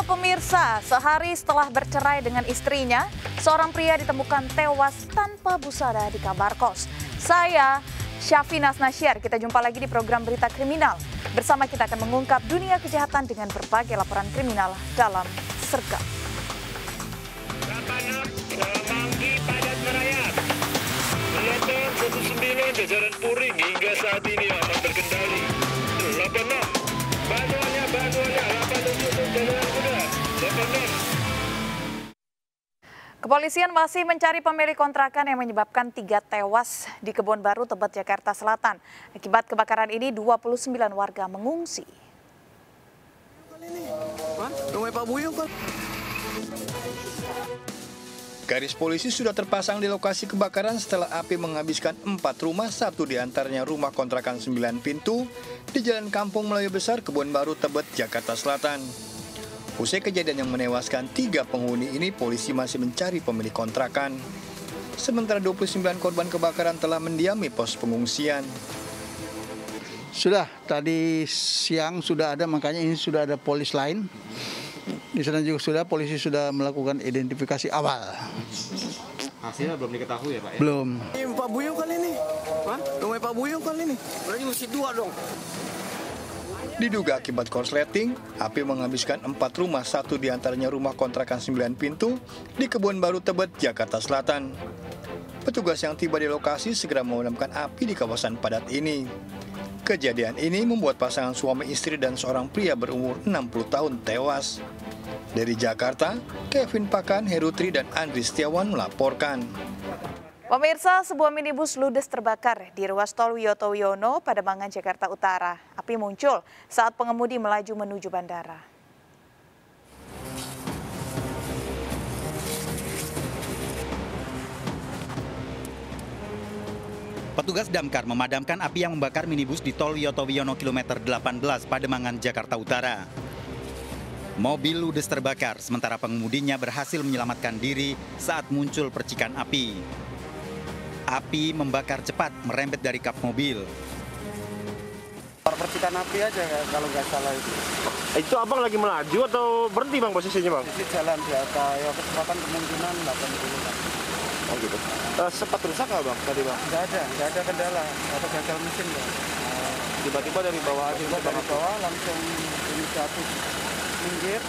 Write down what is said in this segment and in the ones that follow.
Halo pemirsa, sehari setelah bercerai dengan istrinya, seorang pria ditemukan tewas tanpa busana di kamar kos. Saya, Syafina Nasyar, kita jumpa lagi di program Berita Kriminal. Bersama kita akan mengungkap dunia kejahatan dengan berbagai laporan kriminal dalam Sergap. Semanggi padat merayap. Gelombang 19 jajaran Puring hingga saat ini aman terkendali. 86 Banuannya 87 jajaran muda 86. Kepolisian masih mencari pemilik kontrakan yang menyebabkan 3 tewas di Kebon Baru, Tebet, Jakarta Selatan. Akibat kebakaran ini 29 warga mengungsi. Garis polisi sudah terpasang di lokasi kebakaran setelah api menghabiskan 4 rumah, satu diantaranya rumah kontrakan 9 pintu di Jalan Kampung Melayu Besar, Kebon Baru, Tebet, Jakarta Selatan. Usai kejadian yang menewaskan 3 penghuni ini, polisi masih mencari pemilik kontrakan. Sementara 29 korban kebakaran telah mendiami pos pengungsian. Sudah, tadi siang sudah ada, makanya ini sudah ada polis lain. Di sana juga sudah, polisi sudah melakukan identifikasi awal. Hasilnya belum diketahui ya Pak ya? Belum. Ini Pak Buyung kali ini. Rumah Pak Buyung kali ini. Berarti mesti 2 dong. Diduga akibat korsleting, api menghabiskan 4 rumah, satu diantaranya rumah kontrakan 9 pintu di Kebon Baru, Tebet, Jakarta Selatan. Petugas yang tiba di lokasi segera memadamkan api di kawasan padat ini. Kejadian ini membuat pasangan suami istri dan seorang pria berumur 60 tahun tewas. Dari Jakarta, Kevin Pakan, Herutri, dan Andri Setiawan melaporkan. Pemirsa, sebuah minibus ludes terbakar di ruas tol Wiyoto Wiono, Pademangan, Jakarta Utara. Api muncul saat pengemudi melaju menuju bandara. Petugas damkar memadamkan api yang membakar minibus di tol Wiyoto Wiono kilometer 18 Pademangan, Jakarta Utara. Mobil ludes terbakar, sementara pengemudinya berhasil menyelamatkan diri saat muncul percikan api. Api membakar cepat, merembet dari kap mobil. Percikan api aja kalau nggak salah itu. Itu abang lagi melaju atau berhenti bang posisinya bang? Di jalan biasa, ya kecepatan kemungkinan 80. Oh gitu. Sempat rusak nggak bang tadi bang? Nggak ada kendala, nggak ada gagal mesin ya. Tiba-tiba dari bawah aja. Dari bawah langsung inisiatif minggir.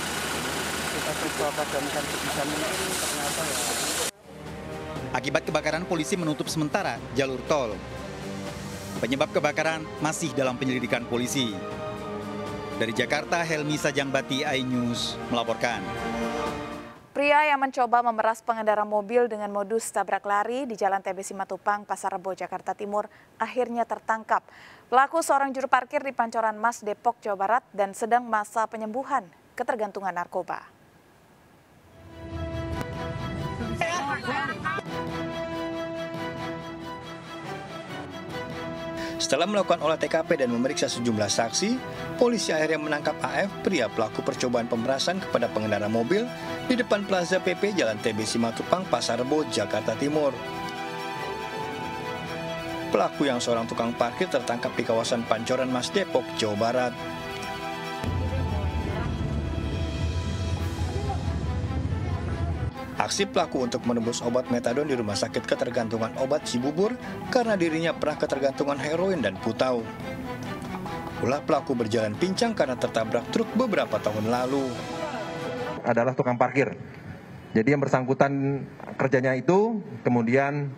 Kita coba padamkan sebisa mungkin, ternyata ya. Akibat kebakaran, polisi menutup sementara jalur tol. Penyebab kebakaran masih dalam penyelidikan polisi. Dari Jakarta, Helmi Sajangbati, iNews melaporkan. Pria yang mencoba memeras pengendara mobil dengan modus tabrak lari di Jalan TB Simatupang, Pasar Rebo, Jakarta Timur akhirnya tertangkap. Pelaku seorang juru parkir di Pancoran Mas, Depok, Jawa Barat dan sedang masa penyembuhan ketergantungan narkoba. Setelah melakukan olah TKP dan memeriksa sejumlah saksi, polisi akhirnya menangkap AF, pria pelaku percobaan pemerasan kepada pengendara mobil di depan Plaza PP Jalan TB Simatupang, Pasar Rebo, Jakarta Timur. Pelaku yang seorang tukang parkir tertangkap di kawasan Pancoran Mas, Depok, Jawa Barat. Aksi pelaku untuk menembus obat metadon di Rumah Sakit Ketergantungan Obat Cibubur karena dirinya pernah ketergantungan heroin dan putau. Ulah pelaku berjalan pincang karena tertabrak truk beberapa tahun lalu. Adalah tukang parkir. Jadi yang bersangkutan kerjanya itu kemudian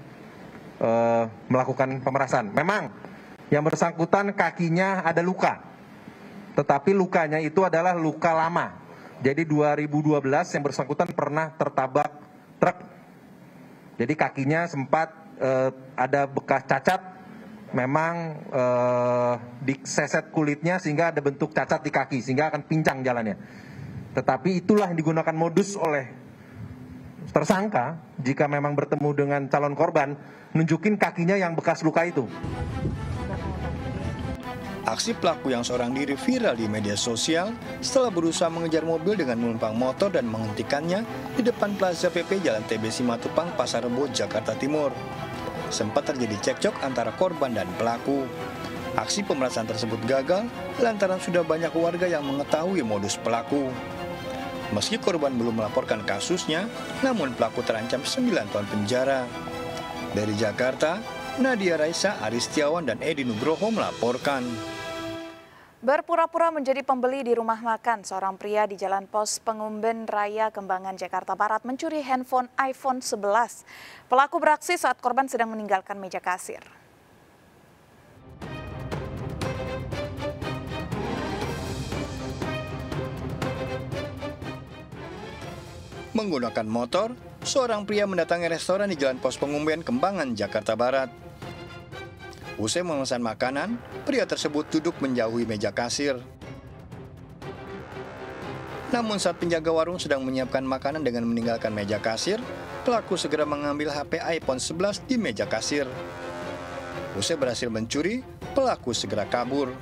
melakukan pemerasan. Memang yang bersangkutan kakinya ada luka, tetapi lukanya itu adalah luka lama. Jadi 2012 yang bersangkutan pernah tertabrak truk. Jadi kakinya sempat ada bekas cacat. Memang diseset kulitnya sehingga ada bentuk cacat di kaki sehingga akan pincang jalannya. Tetapi itulah yang digunakan modus oleh tersangka jika memang bertemu dengan calon korban, nunjukin kakinya yang bekas luka itu. Aksi pelaku yang seorang diri viral di media sosial setelah berusaha mengejar mobil dengan menumpang motor dan menghentikannya di depan Plaza PP Jalan TB Simatupang, Pasar Rebo, Jakarta Timur. Sempat terjadi cekcok antara korban dan pelaku. Aksi pemerasan tersebut gagal lantaran sudah banyak warga yang mengetahui modus pelaku. Meski korban belum melaporkan kasusnya, namun pelaku terancam 9 tahun penjara. Dari Jakarta, Nadia Raisa, Aristiawan, dan Edi Nugroho melaporkan. Berpura-pura menjadi pembeli di rumah makan, seorang pria di Jalan Pos Pengumben Raya Kembangan, Jakarta Barat mencuri handphone iPhone 11. Pelaku beraksi saat korban sedang meninggalkan meja kasir. Menggunakan motor, seorang pria mendatangi restoran di Jalan Pos Pengumben Kembangan, Jakarta Barat. Usai memesan makanan, pria tersebut duduk menjauhi meja kasir. Namun saat penjaga warung sedang menyiapkan makanan dengan meninggalkan meja kasir, pelaku segera mengambil HP iPhone 11 di meja kasir. Usai berhasil mencuri, pelaku segera kabur.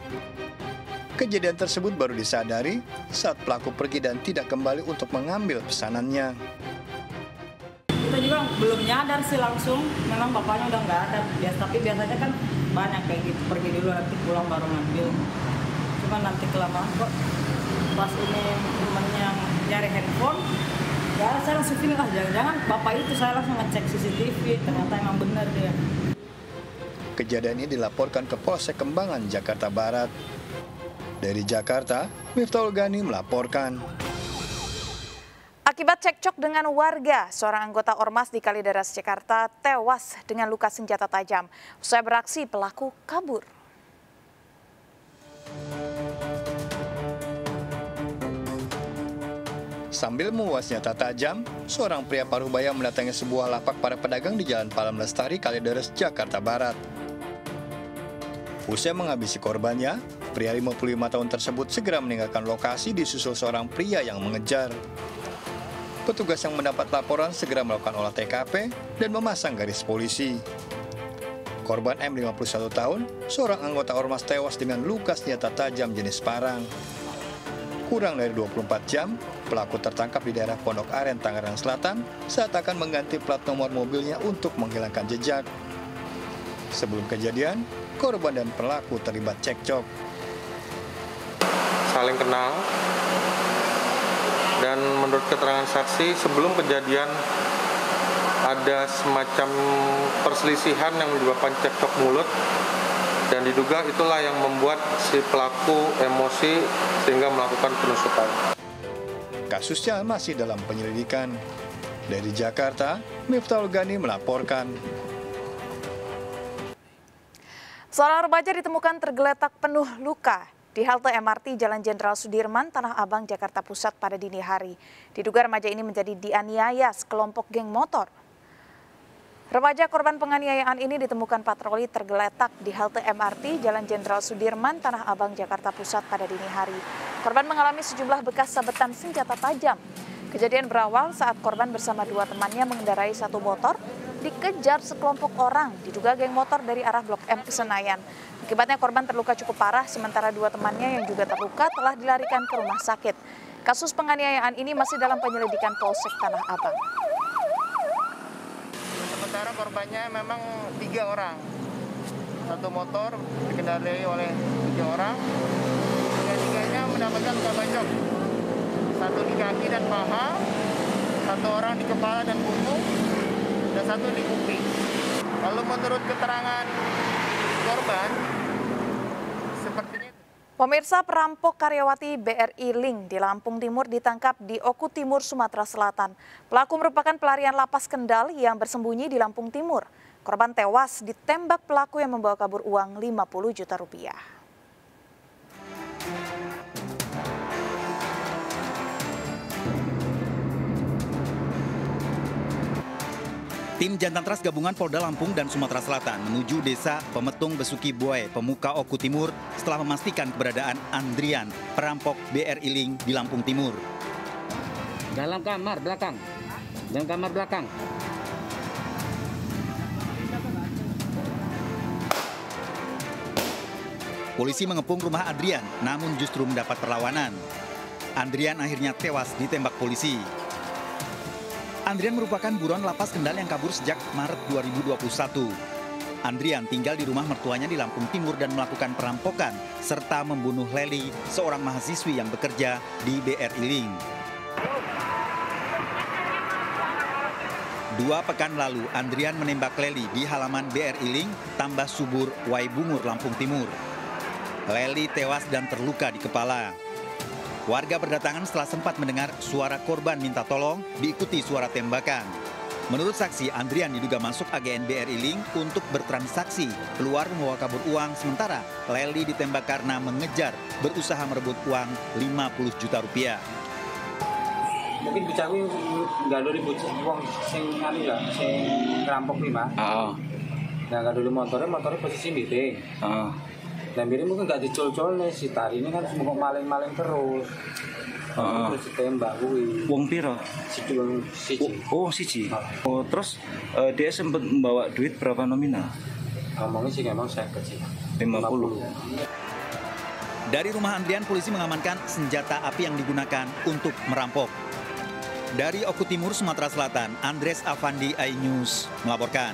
Kejadian tersebut baru disadari saat pelaku pergi dan tidak kembali untuk mengambil pesanannya. Kita juga belum nyadar sih langsung, memang bapaknya udah nggak ada. Tapi biasanya kan banyak kayak gitu, pergi dulu nanti pulang baru ngambil. Cuma nanti kelamaan kok pas ini temennya nyari handphone, ya saya langsung feeling jangan-jangan bapak itu. Saya langsung ngecek CCTV, ternyata emang benar dia. Kejadian ini dilaporkan ke Polsek Kembangan, Jakarta Barat. Dari Jakarta, Miftahul Gani melaporkan. Akibat cekcok dengan warga, seorang anggota Ormas di Kalideres, Jakarta tewas dengan luka senjata tajam. Usai beraksi, pelaku kabur. Sambil membawa senjata tajam, seorang pria Parubaya mendatangi sebuah lapak para pedagang di Jalan Palem Lestari, Kalideres, Jakarta Barat. Usai menghabisi korbannya, pria 55 tahun tersebut segera meninggalkan lokasi disusul seorang pria yang mengejar. Petugas yang mendapat laporan segera melakukan olah TKP dan memasang garis polisi. Korban M 51 tahun, seorang anggota Ormas tewas dengan luka senjata tajam jenis parang. Kurang dari 24 jam, pelaku tertangkap di daerah Pondok Aren, Tangerang Selatan saat akan mengganti plat nomor mobilnya untuk menghilangkan jejak. Sebelum kejadian, korban dan pelaku terlibat cekcok. Saling kenal, dan menurut keterangan saksi sebelum kejadian ada semacam perselisihan yang menyebabkan cekcok mulut, dan diduga itulah yang membuat si pelaku emosi sehingga melakukan penusukan. Kasusnya masih dalam penyelidikan. Dari Jakarta, Miftahul Gani melaporkan. Seorang remaja ditemukan tergeletak penuh luka di halte MRT Jalan Jenderal Sudirman, Tanah Abang, Jakarta Pusat pada dini hari. Diduga remaja ini menjadi dianiaya sekelompok geng motor. Remaja korban penganiayaan ini ditemukan patroli tergeletak di halte MRT Jalan Jenderal Sudirman, Tanah Abang, Jakarta Pusat pada dini hari. Korban mengalami sejumlah bekas sabetan senjata tajam. Kejadian berawal saat korban bersama dua temannya mengendarai satu motor dikejar sekelompok orang, diduga geng motor dari arah Blok M ke Senayan. Akibatnya korban terluka cukup parah, sementara dua temannya yang juga terluka telah dilarikan ke rumah sakit. Kasus penganiayaan ini masih dalam penyelidikan Polsek Tanah Abang. Sementara korbannya memang 3 orang. Satu motor dikendarai oleh 3 orang. Tiga-tiganya mendapatkan luka bacok. Satu di kaki dan paha, satu orang di kepala dan punggung, dan satu di kuping. Lalu menurut keterangan korban, sepertinya... Pemirsa, perampok karyawati BRI Link di Lampung Timur ditangkap di Oku Timur, Sumatera Selatan. Pelaku merupakan pelarian lapas Kendal yang bersembunyi di Lampung Timur. Korban tewas ditembak pelaku yang membawa kabur uang 50 juta rupiah. Tim Jantantras Gabungan Polda Lampung dan Sumatera Selatan menuju desa Pemetung Besuki Boe, Pemuka Oku Timur setelah memastikan keberadaan Andrian, perampok BRI Link di Lampung Timur. Dalam kamar belakang. Dalam kamar belakang. Polisi mengepung rumah Andrian, namun justru mendapat perlawanan. Andrian akhirnya tewas ditembak polisi. Andrian merupakan buron lapas Kendal yang kabur sejak Maret 2021. Andrian tinggal di rumah mertuanya di Lampung Timur dan melakukan perampokan serta membunuh Leli, seorang mahasiswi yang bekerja di BRI Link. 2 pekan lalu, Andrian menembak Leli di halaman BRI Link, Tambah Subur, Waibungur, Lampung Timur. Leli tewas dan terluka di kepala. Warga berdatangan setelah sempat mendengar suara korban minta tolong, diikuti suara tembakan. Menurut saksi, Andrian diduga masuk AGN BRI Link untuk bertransaksi, keluar membawa kabur uang, sementara Leli ditembak karena mengejar, berusaha merebut uang 50 juta rupiah. Mungkin bicaranya nggak ada ribut uang sing anu ya, sing ngerampok nih mah. Nah nggak ada motornya posisi miring. Dan miring mungkin nggak dicol-col nih si Tari ini kan semua maling-maling terus. Terus ditembak kuwi. Wong piro? Siji. Oh siji. Oh terus dia sempat membawa duit berapa nominal? Ngomongnya sih memang saya kecil. 50. Dari rumah Andrian, polisi mengamankan senjata api yang digunakan untuk merampok. Dari Oku Timur, Sumatera Selatan, Andres Afandi, iNews melaporkan.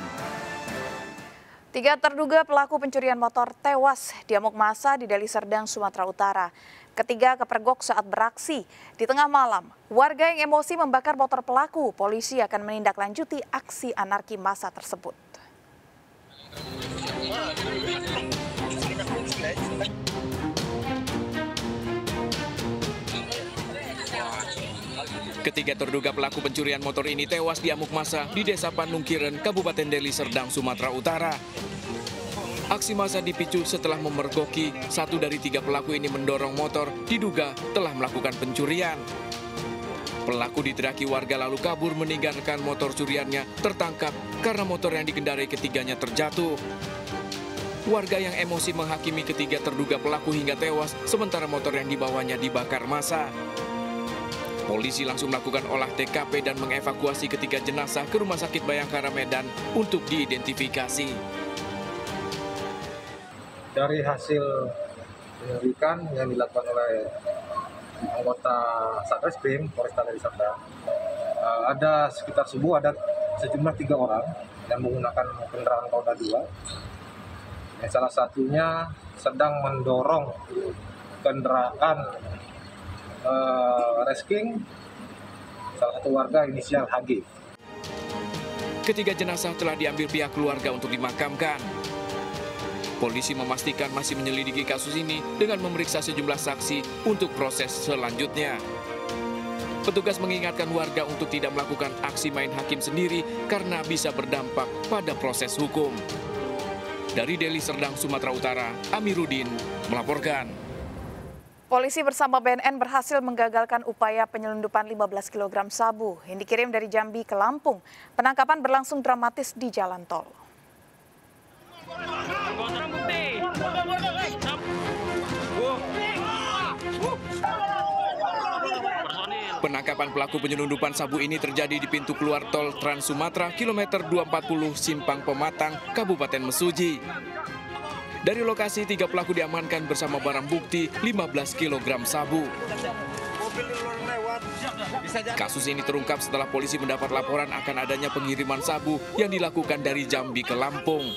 3 terduga pelaku pencurian motor tewas di amuk massa di Deli Serdang, Sumatera Utara. Ketiga kepergok saat beraksi. Di tengah malam, warga yang emosi membakar motor pelaku. Polisi akan menindaklanjuti aksi anarki massa tersebut. Ketiga terduga pelaku pencurian motor ini tewas di amuk massa di Desa Panungkiren, Kabupaten Deli Serdang, Sumatera Utara. Aksi massa dipicu setelah memergoki 1 dari 3 pelaku ini mendorong motor diduga telah melakukan pencurian. Pelaku diteriaki warga lalu kabur meninggalkan motor curiannya tertangkap karena motor yang dikendarai ketiganya terjatuh. Warga yang emosi menghakimi ketiga terduga pelaku hingga tewas sementara motor yang dibawanya dibakar massa. Polisi langsung melakukan olah TKP dan mengevakuasi ketiga jenazah ke Rumah Sakit Bayangkara Medan untuk diidentifikasi. Dari hasil penyelidikan yang dilakukan oleh anggota Satreskrim Polresta Deli Serdang, ada sekitar subuh ada sejumlah 3 orang yang menggunakan kendaraan roda 2. Yang salah satunya sedang mendorong kendaraan resking salah satu warga inisial HG. Ketiga jenazah telah diambil pihak keluarga untuk dimakamkan. Polisi memastikan masih menyelidiki kasus ini dengan memeriksa sejumlah saksi untuk proses selanjutnya. Petugas mengingatkan warga untuk tidak melakukan aksi main hakim sendiri karena bisa berdampak pada proses hukum. Dari Deli Serdang, Sumatera Utara, Amiruddin melaporkan. Polisi bersama BNN berhasil menggagalkan upaya penyelundupan 15 kg sabu yang dikirim dari Jambi ke Lampung. Penangkapan berlangsung dramatis di jalan tol. Penangkapan pelaku penyelundupan sabu ini terjadi di pintu keluar tol Trans Sumatera kilometer 240 Simpang Pematang, Kabupaten Mesuji. Dari lokasi 3 pelaku diamankan bersama barang bukti 15 kg sabu. Kasus ini terungkap setelah polisi mendapat laporan akan adanya pengiriman sabu yang dilakukan dari Jambi ke Lampung.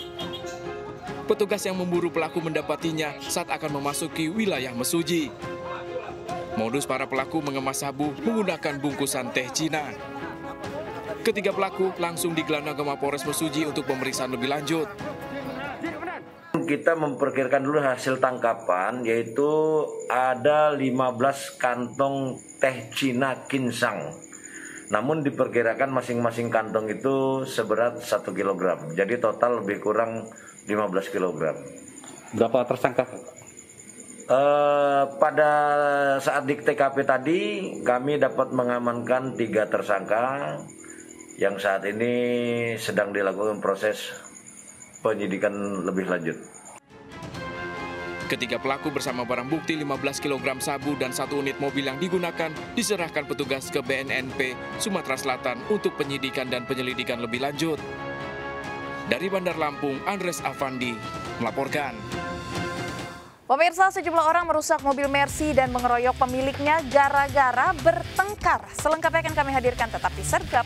Petugas yang memburu pelaku mendapatinya saat akan memasuki wilayah Mesuji. Modus para pelaku mengemas sabu menggunakan bungkusan teh Cina. Ketiga pelaku langsung digelandang ke Mapolres Mesuji untuk pemeriksaan lebih lanjut. Kita memperkirakan dulu hasil tangkapan, yaitu ada 15 kantong teh Cina Kinsang. Namun diperkirakan masing-masing kantong itu seberat 1 kg. Jadi total lebih kurang 15 kg. Berapa tersangka? Pada saat di TKP tadi kami dapat mengamankan 3 tersangka yang saat ini sedang dilakukan proses penyidikan lebih lanjut. Ketiga pelaku bersama barang bukti 15 kg sabu dan 1 unit mobil yang digunakan diserahkan petugas ke BNNP Sumatera Selatan untuk penyidikan dan penyelidikan lebih lanjut. Dari Bandar Lampung, Andres Afandi melaporkan. Pemirsa, sejumlah orang merusak mobil Mercy dan mengeroyok pemiliknya gara-gara bertengkar. Selengkapnya akan kami hadirkan, tetap di Sergap.